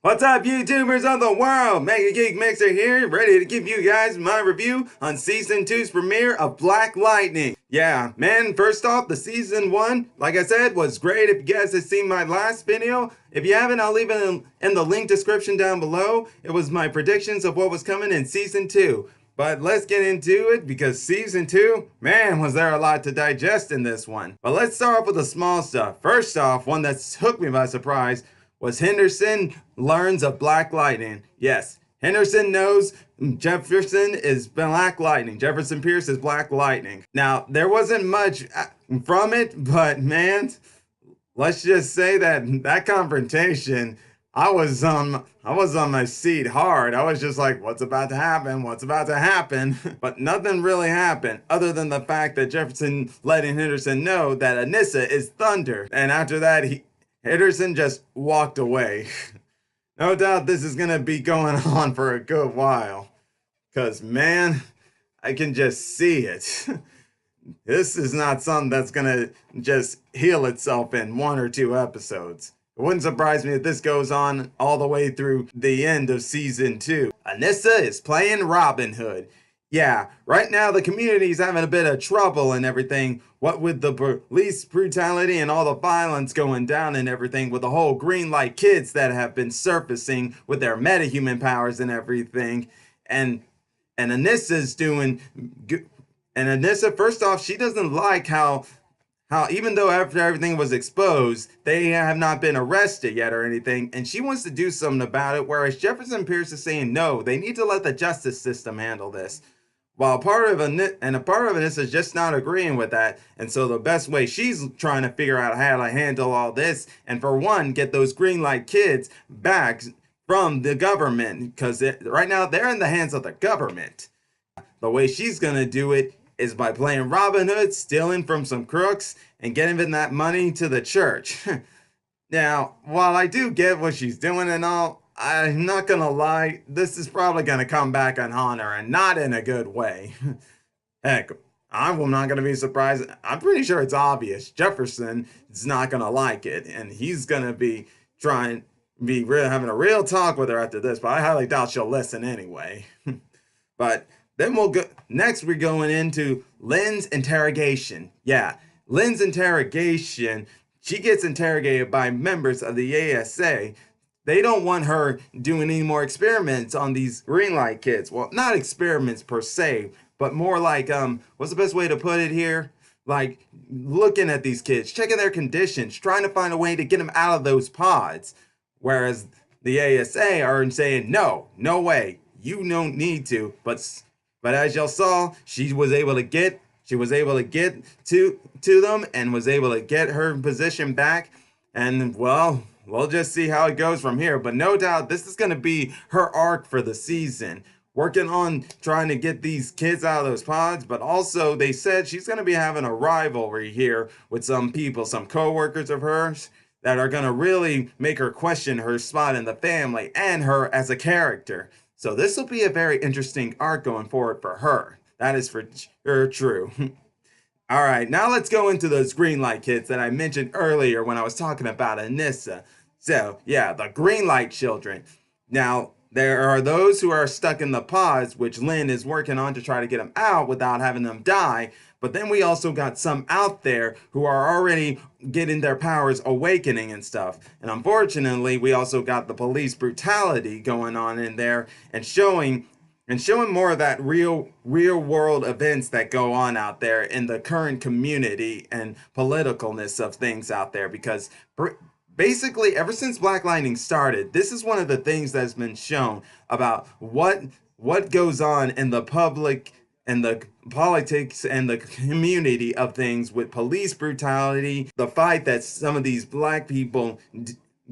What's up, YouTubers of the world? Mega Geek Mixer here, ready to give you guys my review on Season 2's premiere of Black Lightning. Yeah, man, first off, the Season 1, like I said, was great. If you guys have seen my last video, if you haven't, I'll leave it in the link description down below. It was my predictions of what was coming in Season 2. But let's get into it because Season 2, man, was there a lot to digest in this one. But let's start off with the small stuff. First off, one that took me by surprise was Henderson learns of Black Lightning. Yes, Henderson knows Jefferson is Black Lightning. Jefferson Pierce is Black Lightning. Now, there wasn't much from it, but man, let's just say that confrontation, I was on my seat hard. I was just like, what's about to happen? What's about to happen? But nothing really happened other than the fact that Jefferson letting Henderson know that Nyssa is thunder. And after that, Henderson just walked away. No doubt this is gonna be going on for a good while. Cause man, I can just see it. This is not something that's gonna just heal itself in 1 or 2 episodes. It wouldn't surprise me if this goes on all the way through the end of Season 2. Nyssa is playing Robin Hood. Yeah, right now the community is having a bit of trouble and everything. What with the police brutality and all the violence going down and everything, with the whole green light kids that have been surfacing with their metahuman powers and everything. And Anissa's doing good. And Anissa, first off, she doesn't like how even though after everything was exposed, they have not been arrested yet or anything, and she wants to do something about it, whereas Jefferson Pierce is saying no, they need to let the justice system handle this. While a part of this is just not agreeing with that, and so the best way she's trying to figure out how to handle all this, and for one, get those green light kids back from the government, because right now they're in the hands of the government. The way she's gonna do it is by playing Robin Hood, stealing from some crooks, and getting that money to the church. Now, while I do get what she's doing and all, I'm not gonna lie, this is probably gonna come back and haunt her, and not in a good way. Heck, I'm not gonna be surprised. I'm pretty sure it's obvious. Jefferson is not gonna like it, and he's gonna be having a real talk with her after this, but I highly doubt she'll listen anyway. But then we're going into Linds' interrogation. Yeah, Linds' interrogation, she gets interrogated by members of the ASA. They don't want her doing any more experiments on these green light kids. Well, not experiments per se, but more like, what's the best way to put it here? Like, looking at these kids, checking their conditions, trying to find a way to get them out of those pods. Whereas the ASA are saying, no, no way, you don't need to. But as y'all saw, she was able to get to them and was able to get her position back. And well, we'll just see how it goes from here. But no doubt this is going to be her arc for the season. Working on trying to get these kids out of those pods, but also they said she's going to be having a rivalry here with some people, some co-workers of hers, that are going to really make her question her spot in the family and her as a character. So this will be a very interesting arc going forward for her. That is for sure true. All right, now let's go into those green light kids that I mentioned earlier when I was talking about Nyssa. So yeah, the green light children. Now, there are those who are stuck in the pods, which Lynn is working on to try to get them out without having them die. But then we also got some out there who are already getting their powers awakening and stuff. And unfortunately, we also got the police brutality going on in there and showing more of that real world events that go on out there in the current community and politicalness of things out there. Because basically, ever since Black Lightning started, this is one of the things that's been shown about what goes on in the public and the politics and the community of things, with police brutality, the fight that some of these black people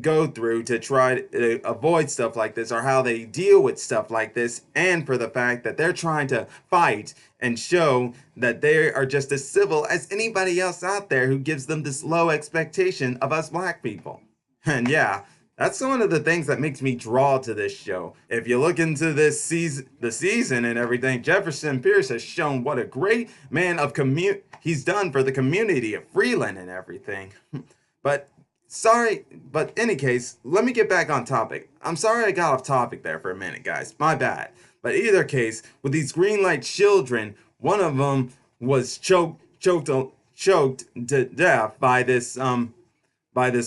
go through to try to avoid stuff like this, or how they deal with stuff like this, and for the fact that they're trying to fight and show that they are just as civil as anybody else out there who gives them this low expectation of us black people. And yeah, that's one of the things that makes me draw to this show. If you look into the season and everything, Jefferson Pierce has shown what a great man of he's done for the community of Freeland and everything. But sorry, but in any case, let me get back on topic. I'm sorry I got off topic there for a minute, guys. My bad. But either case, with these green light children, one of them was choked to death by this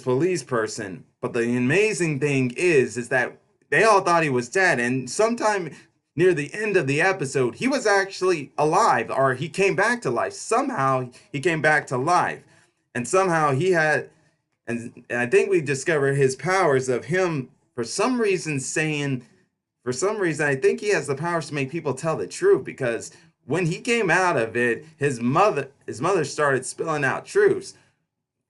police person. But the amazing thing is that they all thought he was dead, and sometime near the end of the episode, he was actually alive, or he came back to life. Somehow he came back to life, and somehow he had, and I think we discovered his powers of him for some reason saying, for some reason, I think he has the powers to make people tell the truth because when he came out of it, his mother started spilling out truths.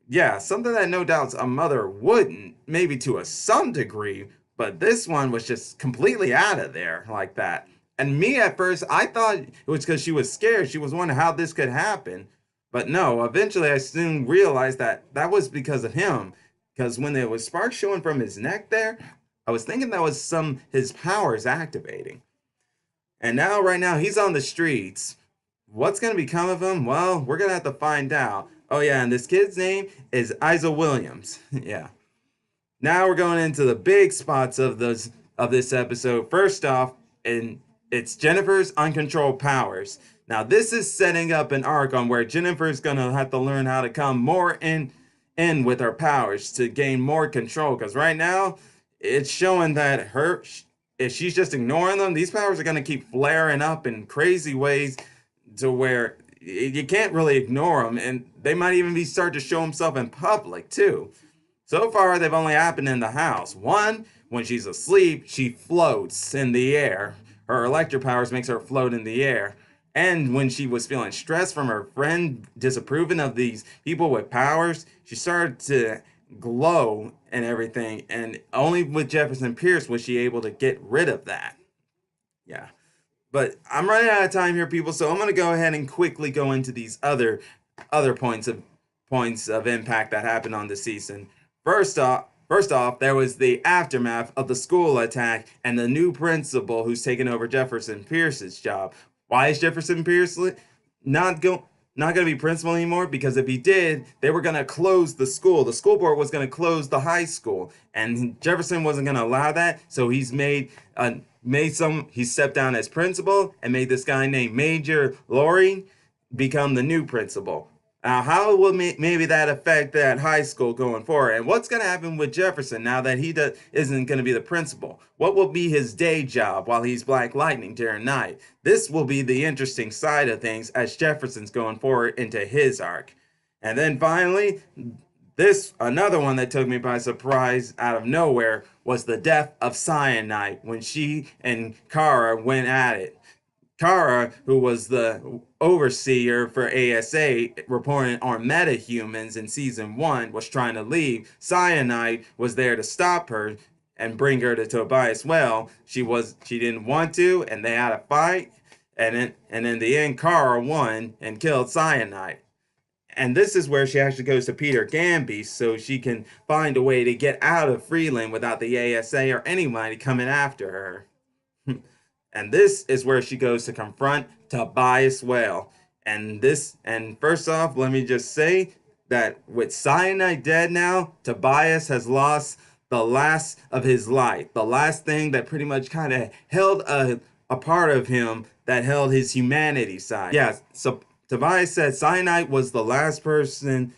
Yeah, something that no doubt a mother wouldn't, maybe to a some degree, but this one was just completely out of there like that. And me at first, I thought it was because she was scared. She was wondering how this could happen. But no, eventually I soon realized that that was because of him. Because when there was sparks showing from his neck there, I was thinking that was some his powers activating. And now, right now, he's on the streets. What's going to become of him? Well, we're going to have to find out. Oh, yeah, and this kid's name is Isa Williams. Yeah. Now we're going into the big spots of this episode. First off, and it's Jennifer's uncontrolled powers. Now, this is setting up an arc on where Jennifer's going to have to learn how to come more in with her powers to gain more control. Because right now, it's showing that if she's just ignoring them, these powers are going to keep flaring up in crazy ways to where you can't really ignore them, and they might even be start to show themselves in public too. So far, they've only happened in the house. One, when she's asleep, she floats in the air. Her electric powers makes her float in the air. And when she was feeling stressed from her friend disapproving of these people with powers, she started to glow and everything. And only with Jefferson Pierce was she able to get rid of that. Yeah. But I'm running out of time here, people, so I'm gonna go ahead and quickly go into these other points of impact that happened on the season. First off, there was the aftermath of the school attack and the new principal who's taken over Jefferson Pierce's job. Why is Jefferson Pierce not go not going to be principal anymore? Because if he did, they were going to close the school. The school board was going to close the high school, and Jefferson wasn't going to allow that. So he stepped down as principal and made this guy named Major Loring become the new principal. Now, how will maybe that affect that high school going forward? And what's going to happen with Jefferson now that isn't going to be the principal? What will be his day job while he's Black Lightning during night? This will be the interesting side of things as Jefferson's going forward into his arc. And then finally, another one that took me by surprise out of nowhere was the death of Syenite when she and Kara went at it. Kara, who was the overseer for ASA, reporting on metahumans in season 1, was trying to leave. Syenite was there to stop her and bring her to Tobias Well. She didn't want to, and they had a fight. And in the end, Kara won and killed Syenite. And this is where she actually goes to Peter Gamby so she can find a way to get out of Freeland without the ASA or anybody coming after her. And this is where she goes to confront Tobias Whale. And first off, let me just say that with Syenite dead now, Tobias has lost the last of his light. The last thing that pretty much kind of held a part of him that held his humanity side. Yeah, so Tobias said Syenite was the last person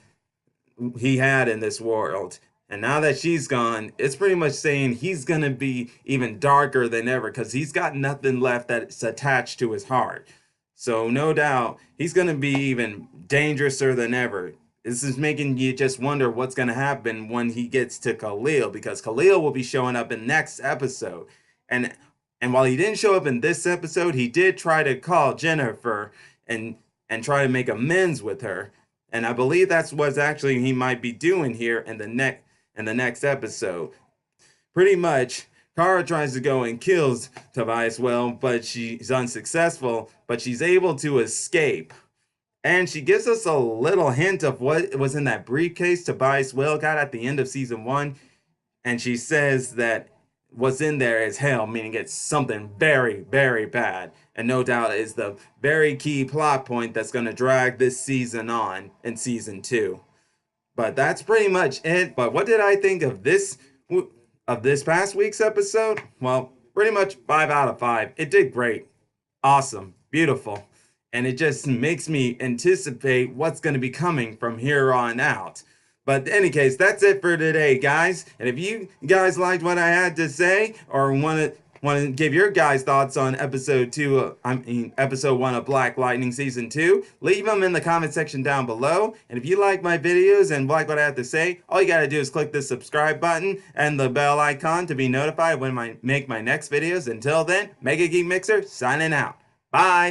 he had in this world. And now that she's gone, it's pretty much saying he's going to be even darker than ever because he's got nothing left that's attached to his heart. So no doubt he's going to be even dangerouser than ever. This is making you just wonder what's going to happen when he gets to Khalil, because Khalil will be showing up in next episode. And while he didn't show up in this episode, he did try to call Jennifer and try to make amends with her. And I believe that's what actually he might be doing here in the next episode. Pretty much, Kara tries to go and kills Tobias Well, but she's unsuccessful, but she's able to escape. And she gives us a little hint of what was in that briefcase Tobias Well got at the end of season 1. And she says that what's in there is hell, meaning it's something very, very bad. And no doubt is the very key plot point that's going to drag this season on in season 2. But that's pretty much it. But what did I think of this past week's episode? Well, pretty much 5 out of 5. It did great. Awesome. Beautiful. And it just makes me anticipate what's going to be coming from here on out. But in any case, that's it for today, guys. And if you guys liked what I had to say or want to give your guys' thoughts on episode 1 of Black Lightning Season 2, leave them in the comment section down below. And if you like my videos and like what I have to say, all you gotta do is click the subscribe button and the bell icon to be notified when I make my next videos. Until then, Mega Geek Mixer signing out. Bye!